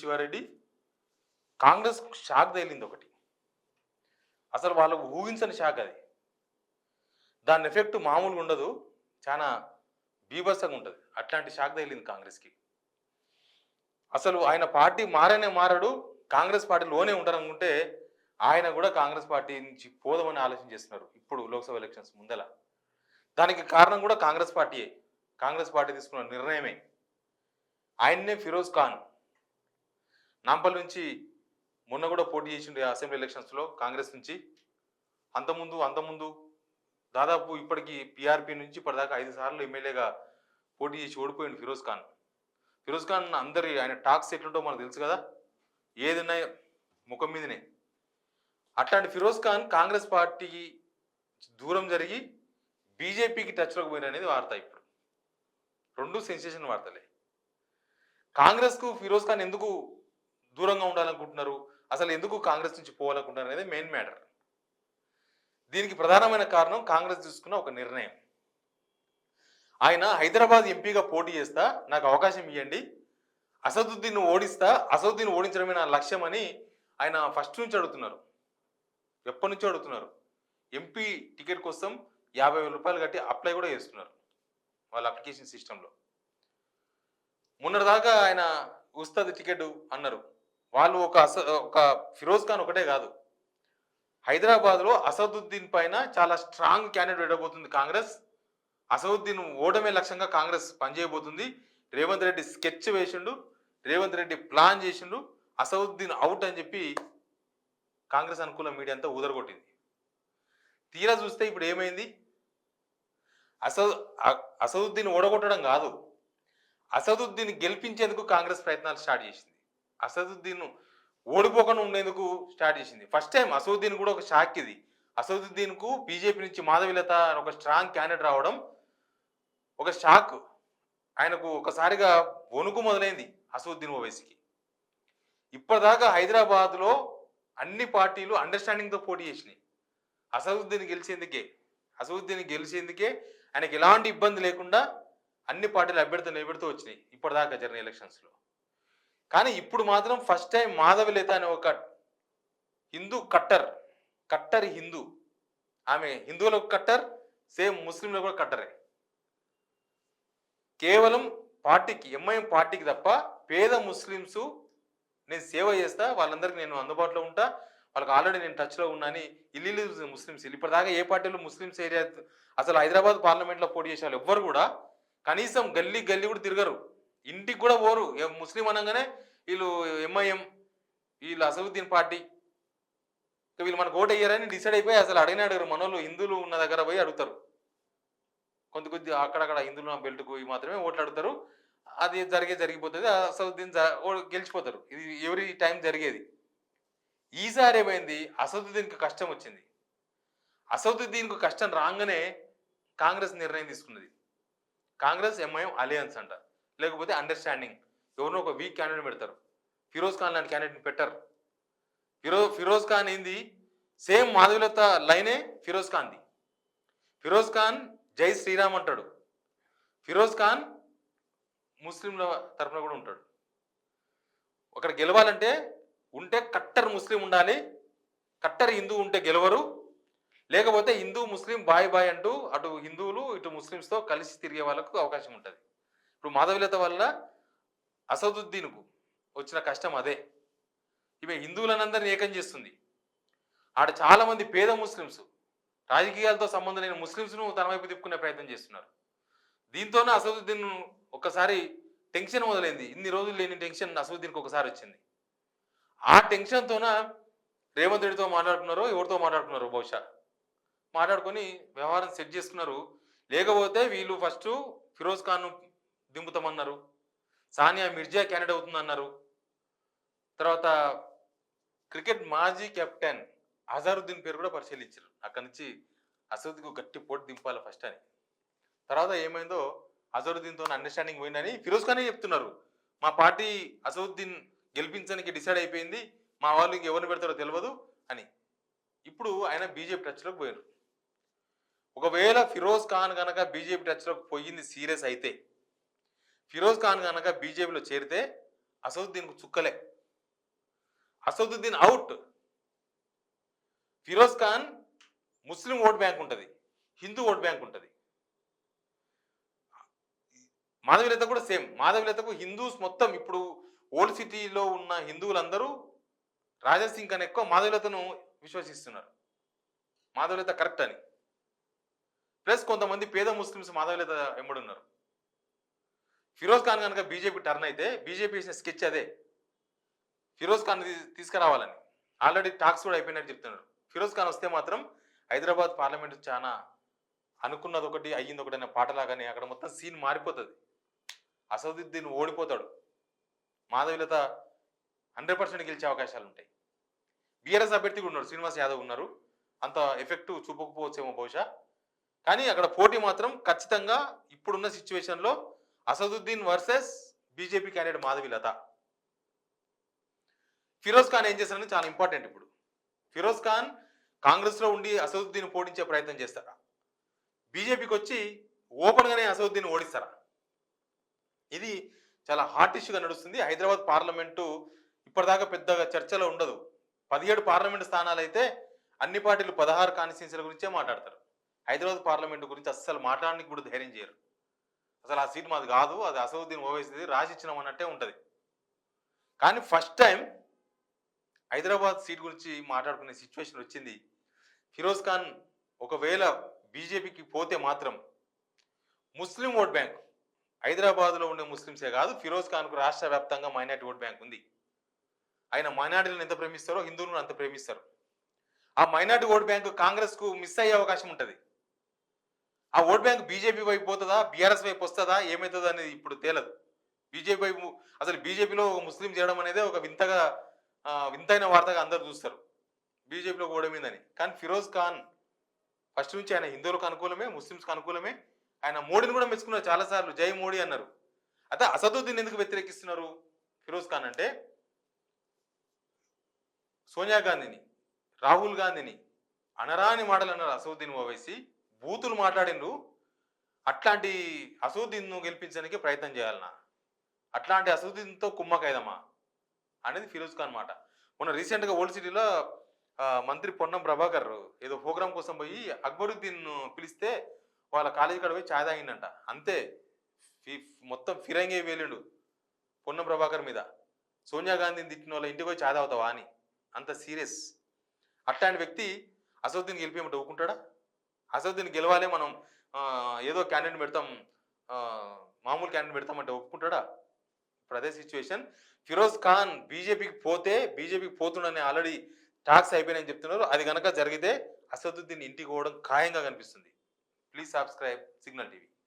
Sivareddy Congress shock తగిలింది ఒకటి. అసలు వాళ్ళకు ఊహించని షాక్ అది. దాని ఎఫెక్ట్ మామూలుగా ఉండదు, చాలా బీభత్సంగా ఉంటుంది. అట్లాంటి షాక్ తగిలింది కాంగ్రెస్కి. అసలు ఆయన పార్టీ మారనే మారడు, కాంగ్రెస్ పార్టీలోనే ఉంటారనుకుంటే ఆయన కూడా కాంగ్రెస్ పార్టీ నుంచి పోదామని ఆలోచన చేస్తున్నారు ఇప్పుడు లోక్సభ ఎలక్షన్స్ ముందల. దానికి కారణం కూడా కాంగ్రెస్ పార్టీయే, కాంగ్రెస్ పార్టీ తీసుకున్న నిర్ణయమే. ఆయన్నే ఫిరోజ్ ఖాన్ నాంపల్లి నుంచి మొన్న కూడా పోటీ చేసిండు అసెంబ్లీ ఎలక్షన్స్లో కాంగ్రెస్ నుంచి. అంతకుముందు దాదాపు ఇప్పటికి పీఆర్పీ నుంచి ఇప్పటిదాకా 5 సార్లు ఎమ్మెల్యేగా పోటీ చేసి ఓడిపోయింది ఫిరోజ్ ఖాన్. ఫిరోజ్ ఖాన్ ఆయన టాక్స్ ఎట్లుంటో మనకు తెలుసు కదా, ఏదైనా ముఖం మీదనే. అట్లాంటి ఫిరోజ్ ఖాన్ కాంగ్రెస్ పార్టీకి దూరం జరిగి బీజేపీకి టచ్లోకి పోయిన అనేది వార్త. ఇప్పుడు రెండు సెన్సేషన్ వార్తలే. కాంగ్రెస్కు ఫిరోజ్ ఖాన్ ఎందుకు దూరంగా ఉండాలనుకుంటున్నారు, అసలు ఎందుకు కాంగ్రెస్ నుంచి పోవాలనుకుంటున్నారు అనేది మెయిన్ మ్యాటర్. దీనికి ప్రధానమైన కారణం కాంగ్రెస్ తీసుకున్న ఒక నిర్ణయం. ఆయన హైదరాబాద్ ఎంపీగా పోటీ చేస్తా, నాకు అవకాశం ఇవ్వండి, అసదుద్దీన్ ఓడిస్తా, అసదుద్దీన్ ఓడించడమే నా లక్ష్యం అని ఆయన ఫస్ట్ నుంచి అడుగుతున్నారు. ఎప్పటి నుంచో అడుగుతున్నారు. ఎంపీ టికెట్ కోసం 50,000 రూపాయలు కట్టి అప్లై కూడా చేస్తున్నారు వాళ్ళ అప్లికేషన్ సిస్టంలో. మొన్నటిదాకా ఆయన వస్తుంది టికెట్ అన్నారు వాళ్ళు. ఒక ఫిరోజ్ ఖాన్ ఒకటే కాదు, హైదరాబాద్లో అసదుద్దీన్ పైన చాలా స్ట్రాంగ్ క్యాండిడేట్ పెట్టబోతుంది కాంగ్రెస్. అసదుద్దీన్ ఓడమే లక్ష్యంగా కాంగ్రెస్ పనిచేయబోతుంది. రేవంత్ రెడ్డి స్కెచ్ వేసిండు, రేవంత్ రెడ్డి ప్లాన్ చేసిండు, అసదుద్దీన్ అవుట్ అని చెప్పి కాంగ్రెస్ అనుకూల మీడియా అంతా ఉదరగొట్టింది. తీరా చూస్తే ఇప్పుడు ఏమైంది, అసదుద్దీన్ ఓడగొట్టడం కాదు, అసదుద్దీన్ గెలిపించేందుకు కాంగ్రెస్ ప్రయత్నాలు స్టార్ట్ చేసింది. అసదుద్దీన్ ఓడిపోకుండా ఉండేందుకు స్టార్ట్ చేసింది. ఫస్ట్ టైం అసదుద్దీన్ కూడా ఒక షాక్ ఇది. అసదుద్దీన్కు బీజేపీ నుంచి మాధవిలత ఒక స్ట్రాంగ్ క్యాండిడేట్ రావడం ఒక షాక్. ఆయనకు ఒకసారిగా వణుకు మొదలైంది అసదుద్దీన్ ఓవైసీకి. ఇప్పటిదాకా హైదరాబాద్లో అన్ని పార్టీలు అండర్స్టాండింగ్తో పోటీ చేసినాయి అసదుద్దీన్ గెలిచేందుకే. ఆయనకి ఎలాంటి ఇబ్బంది లేకుండా అన్ని పార్టీలు అభ్యర్థులు నిలబెడుతూ వచ్చినాయి ఇప్పటిదాకా జరిగిన ఎలక్షన్స్లో. కానీ ఇప్పుడు మాత్రం ఫస్ట్ టైం మాధవిలత అనే ఒక హిందూ కట్టర్ హిందూ, ఆమె హిందువులకు కట్టర్, సేమ్ ముస్లింలకు కూడా కట్టరే. కేవలం పార్టీకి, ఎంఐఎం పార్టీకి తప్ప పేద ముస్లిమ్స్ నేను సేవ చేస్తా, వాళ్ళందరికీ నేను అందుబాటులో ఉంటా, వాళ్ళకి ఆల్రెడీ నేను టచ్లో ఉన్నా అని ఇల్లు ముస్లిమ్స్. ఇప్పటిదాకా ఏ పార్టీలో ముస్లిమ్స్ ఏరియా, అసలు హైదరాబాద్ పార్లమెంట్లో పోటీ చేసే వాళ్ళు ఎవ్వరు కూడా కనీసం గల్లీ కూడా తిరగరు, ఇంటికి కూడా పోరు. ముస్లిం అనగానే వీళ్ళు ఎంఐఎం, వీళ్ళు అసదుద్దీన్ పార్టీ, వీళ్ళు మనకు ఓటు అయ్యారని డిసైడ్ అయిపోయి అసలు అడగరు. మనోళ్ళు హిందువులు ఉన్న దగ్గర పోయి అడుగుతారు, కొద్ది అక్కడక్కడ హిందువుల బెల్ట్కు మాత్రమే ఓట్లు అడుగుతారు. అది జరిగిపోతుంది, అసదుద్దీన్ గెలిచిపోతారు. ఇది ఎవరి టైం జరిగేది. ఈసారి ఏమైంది, అసదుద్దీన్కి కష్టం వచ్చింది. అసదుద్దీన్కు కష్టం రాగానే కాంగ్రెస్ నిర్ణయం తీసుకున్నది. కాంగ్రెస్ ఎంఐఎం అలయన్స్ అంట, లేకపోతే అండర్స్టాండింగ్, ఎవరినో ఒక వీక్ క్యాండిడేట్ పెడతారు. ఫిరోజ్ ఖాన్ లాంటి క్యాండిడేట్ని పెట్టరు. ఫిరోజ్ ఖాన్ ఏంది, సేమ్ మాధవిలత లైనే ఫిరోజ్ ఖాన్ది. ఫిరోజ్ ఖాన్ జై శ్రీరామ్ అంటాడు. ఫిరోజ్ ఖాన్ ముస్లింల తరఫున కూడా ఉంటాడు. అక్కడ గెలవాలంటే కట్టర్ ముస్లిం ఉండాలి, కట్టర్ హిందూ ఉంటే గెలవరు, లేకపోతే హిందూ ముస్లిం బాయ్ అంటూ అటు హిందువులు ఇటు ముస్లిమ్స్తో కలిసి తిరిగే వాళ్ళకు అవకాశం ఉంటుంది. ఇప్పుడు మాధవిలత వల్ల అసదుద్దీన్కు వచ్చిన కష్టం అదే. ఈమె హిందువులనందరినీ ఏకం చేస్తుంది. ఆడ చాలామంది పేద ముస్లిమ్స్, రాజకీయాలతో సంబంధం లేని ముస్లిమ్స్ను తన వైపు తిప్పుకునే ప్రయత్నం చేస్తున్నారు. దీంతోనే అసదుద్దీన్ ఒక్కసారి టెన్షన్ మొదలైంది. ఇన్ని రోజులు లేని టెన్షన్ అసదుద్దీన్కి ఒకసారి వచ్చింది. ఆ టెన్షన్తోన రేవంత్ రెడ్డితో మాట్లాడుకున్నారో ఎవరితో మాట్లాడుకున్నారో బహుశా మాట్లాడుకొని వ్యవహారం సెట్ చేసుకున్నారు. లేకపోతే వీళ్ళు ఫస్ట్ ఫిరోజ్ ఖాన్ను దింపుతామన్నారు, సానియా మిర్జా క్యాండిడేట్ అవుతుందన్నారు, తర్వాత క్రికెట్ మాజీ కెప్టెన్ అజారుద్దీన్ పేరు కూడా పరిశీలించారు. అక్కడి నుంచి అసదుద్దీన్కు గట్టి పోటీ దింపాలి ఫస్ట్ అని. తర్వాత ఏమైందో అజరుద్దీన్తో అండర్స్టాండింగ్ పోయిందని ఫిరోజ్ ఖానే చెప్తున్నారు. మా పార్టీ అసదుద్దీన్ గెలిపించడానికి డిసైడ్ అయిపోయింది, మా వాళ్ళు ఇంకెవరిని పెడతారో తెలియదు అని. ఇప్పుడు ఆయన బీజేపీ టచ్లోకి పోయారు. ఒకవేళ ఫిరోజ్ ఖాన్ కనుక బీజేపీ టచ్లోకి పోయింది సీరియస్ అయితే, ఫిరోజ్ ఖాన్ కనుక బీజేపీలో చేరితే అసదుద్దీన్కు చుక్కలే. అసదుద్దీన్ అవుట్. ఫిరోజ్ ఖాన్ ముస్లిం ఓట్ బ్యాంక్ ఉంటుంది, హిందూ ఓట్ బ్యాంక్ ఉంటుంది. మాధవీలత కూడా సేమ్. మాధవీలతకు హిందూస్ మొత్తం ఇప్పుడు ఓల్డ్ సిటీలో ఉన్న హిందువులందరూ రాజా సింగ్ కన్నా ఎక్కువ మాధవీలతను విశ్వసిస్తున్నారు. మాధవీలత కరెక్ట్ అని. ప్లస్ కొంతమంది పేద ముస్లిమ్స్ మాధవీలత వెంబడున్నారు. ఫిరోజ్ ఖాన్ కనుక బీజేపీ టర్న్ అయితే బీజేపీ వేసిన స్కెచ్ అదే, ఫిరోజ్ ఖాన్ తీసుకురావాలని. ఆల్రెడీ టాక్స్ కూడా అయిపోయినట్టు చెప్తున్నారు. ఫిరోజ్ ఖాన్ వస్తే మాత్రం హైదరాబాద్ పార్లమెంట్ చాలా అనుకున్నది ఒకటి అయ్యింది ఒకటి అనే పాటలాగానే అక్కడ మొత్తం సీన్ మారిపోతుంది. అసదుద్దీన్ ఓడిపోతాడు. మాధవీలత 100% గెలిచే అవకాశాలు ఉంటాయి. బీఆర్ఎస్ అభ్యర్థి కూడా ఉన్నారు, శ్రీనివాస్ యాదవ్ ఉన్నారు. అంత ఎఫెక్టివ్ చూపకపోవచ్చేమో బహుశా. కానీ అక్కడ పోటీ మాత్రం ఖచ్చితంగా ఇప్పుడున్న సిచ్యువేషన్లో Asaduddin versus BJP candidate Madhavilatha. Firoz Khan ఏం చేస్తారని చాలా ఇంపార్టెంట్. ఇప్పుడు ఫిరోజ్ ఖాన్ కాంగ్రెస్లో ఉండి అసదుద్దీన్ పోటించే ప్రయత్నం చేస్తారా, బీజేపీకి వచ్చి ఓపెన్గానే అసదుద్దీన్ ఓడిస్తారా? ఇది చాలా హాట్ ఇష్యూగా నడుస్తుంది. హైదరాబాద్ పార్లమెంటు ఇప్పటిదాకా పెద్దగా చర్చలో ఉండదు. 17 పార్లమెంటు స్థానాలు అయితే అన్ని పార్టీలు 16 కాన్స్టిట్యూన్సీల గురించే మాట్లాడతారు. హైదరాబాద్ పార్లమెంటు గురించి అస్సలు మాట్లాడడానికి కూడా ధైర్యం చేయరు. అసలు ఆ సీట్ మాది కాదు, అది అసదుద్దీన్ ఓవైసీది, రాసి ఇచ్చినాం అన్నట్టే ఉంటుంది. కానీ ఫస్ట్ టైం హైదరాబాద్ సీట్ గురించి మాట్లాడుకునే సిచ్యువేషన్ వచ్చింది. ఫిరోజ్ ఖాన్ ఒకవేళ బీజేపీకి పోతే మాత్రం ముస్లిం ఓట్ బ్యాంక్, హైదరాబాద్లో ఉండే ముస్లింసే కాదు, ఫిరోజ్ ఖాన్కు రాష్ట్ర వ్యాప్తంగా మైనార్టీ ఓట్ బ్యాంక్ ఉంది. ఆయన మైనార్టీలను ఎంత ప్రేమిస్తారో హిందువులను అంత ప్రేమిస్తారు. ఆ మైనార్టీ ఓట్ బ్యాంక్ కాంగ్రెస్కు మిస్ అయ్యే అవకాశం ఉంటుంది. ఆ ఓట్ బ్యాంక్ బీజేపీ వైపు పోతుందా, బీఆర్ఎస్ వైపు వస్తుందా, ఏమవుతుందో అనేది ఇప్పుడు తేలదు. బీజేపీ వైపు, అసలు బీజేపీలో ఒక ముస్లిం చేయడం అనేది ఒక వింతైన వార్తగా అందరు చూస్తారు, బీజేపీలో ఓడమిందని. కానీ ఫిరోజ్ ఖాన్ ఫస్ట్ నుంచి ఆయన హిందువులకు అనుకూలమే, ముస్లింస్కి అనుకూలమే. ఆయన మోడీని కూడా మెచ్చుకున్నారు చాలాసార్లు, జై మోడీ అన్నారు. అయితే అసదుద్దీన్ ఎందుకు వ్యతిరేకిస్తున్నారు ఫిరోజ్ ఖాన్ అంటే, సోనియా గాంధీని, రాహుల్ గాంధీని అనరాని మాటలు అన్నారు అసదుద్దీన్ ఓవైసీ, బూతులు మాట్లాడిండ్రు. అట్లాంటి అసదుద్దీన్ను గెలిపించడానికి ప్రయత్నం చేయాలన్నా, అట్లాంటి అసదుద్దీన్తో కుమ్మకైదమా అనేది ఫిరోజ్ ఖాన్ మాట. మొన్న రీసెంట్గా ఓల్డ్ సిటీలో మంత్రి పొన్నం ప్రభాకర్ ఏదో ప్రోగ్రామ్ కోసం పోయి అక్బరుద్దీన్ పిలిస్తే వాళ్ళ కాలేజీ కాడ పోయి ఛాయ్ తాగిందంట. అంతే, మొత్తం ఫిరంగే వేలిండు పొన్నం ప్రభాకర్ మీద. సోనియా గాంధీని తిట్టిన వాళ్ళ ఇంటికి పోయి ఛాయ్ తాగుతావా అని, అంత సీరియస్. అట్లాంటి వ్యక్తి అసదుద్దీన్ గెలిపేయమంటే ఒప్పుకుంటాడా? అసదుద్దీన్ గెలవాలే, మనం ఏదో క్యాండిడేట్ పెడతాం, మామూలు క్యాండిడేట్ పెడతామంటే ఒప్పుకుంటాడా? ఇప్పుడు అదే సిచ్యువేషన్. ఫిరోజ్ ఖాన్ బీజేపీకి పోతుండని ఆల్రెడీ టాక్స్ అయిపోయినాయని చెప్తున్నారు. అది కనుక జరిగితే అసదుద్దీన్ ఇంటికి పోవడం ఖాయంగా కనిపిస్తుంది. Please subscribe signal TV.